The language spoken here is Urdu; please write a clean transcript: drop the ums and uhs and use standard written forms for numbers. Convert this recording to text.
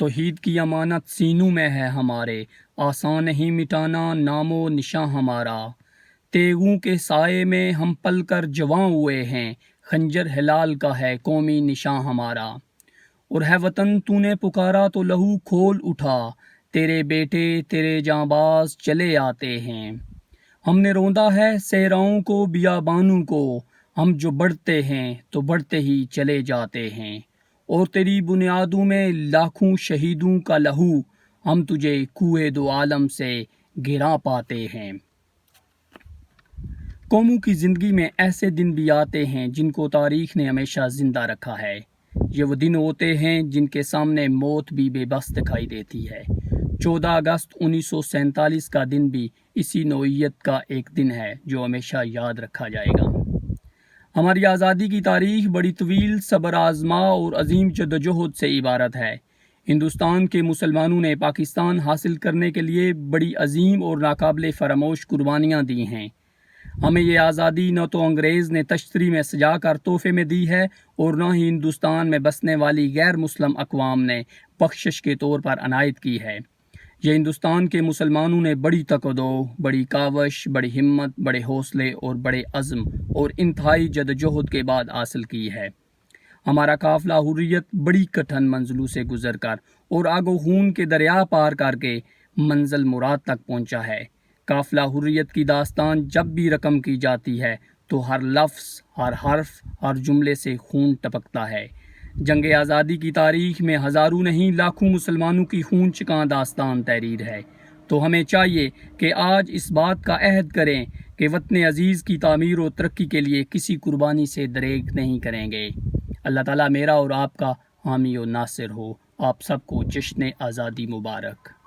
توحید کی امانت سینوں میں ہے ہمارے، آسان نہیں مٹانا نام و نشاں ہمارا۔ تیغوں کے سائے میں ہم پل کر جواں ہوئے ہیں، خنجر ہلال کا ہے قومی نشاں ہمارا۔ اور ہے وطن تو نے پکارا تو لہو کھول اٹھا، تیرے بیٹے تیرے جانباز چلے آتے ہیں۔ ہم نے روندا ہے صحراؤں کو بیابانوں کو، ہم جو بڑھتے ہیں تو بڑھتے ہی چلے جاتے ہیں۔ اور تیری بنیادوں میں لاکھوں شہیدوں کا لہو، ہم تجھے کوہ دو عالم سے گرا پاتے ہیں۔ قوموں کی زندگی میں ایسے دن بھی آتے ہیں جن کو تاریخ نے ہمیشہ زندہ رکھا ہے۔ یہ وہ دن ہوتے ہیں جن کے سامنے موت بھی بے بس دکھائی دیتی ہے۔ 14 اگست 1947 کا دن بھی اسی نوعیت کا ایک دن ہے جو ہمیشہ یاد رکھا جائے گا۔ ہماری آزادی کی تاریخ بڑی طویل، صبر آزما اور عظیم جدوجہد سے عبارت ہے۔ ہندوستان کے مسلمانوں نے پاکستان حاصل کرنے کے لیے بڑی عظیم اور ناقابل فراموش قربانیاں دی ہیں۔ ہمیں یہ آزادی نہ تو انگریز نے تشتری میں سجا کر تحفے میں دی ہے اور نہ ہی ہندوستان میں بسنے والی غیر مسلم اقوام نے بخشش کے طور پر عنایت کی ہے۔ یہ ہندوستان کے مسلمانوں نے بڑی تکدو، بڑی کاوش، بڑی ہمت، بڑے حوصلے اور بڑے عزم اور انتہائی جدوجہد کے بعد حاصل کی ہے۔ ہمارا قافلہ حریت بڑی کٹھن منزلوں سے گزر کر اور آگ و خون کے دریا پار کر کے منزل مراد تک پہنچا ہے۔ قافلہ حریت کی داستان جب بھی رقم کی جاتی ہے تو ہر لفظ، ہر حرف، ہر جملے سے خون ٹپکتا ہے۔ جنگ آزادی کی تاریخ میں ہزاروں نہیں لاکھوں مسلمانوں کی خون چکاں داستان تحریر ہے۔ تو ہمیں چاہیے کہ آج اس بات کا عہد کریں کہ وطن عزیز کی تعمیر و ترقی کے لیے کسی قربانی سے دریغ نہیں کریں گے۔ اللہ تعالیٰ میرا اور آپ کا حامی و ناصر ہو۔ آپ سب کو جشن آزادی مبارک۔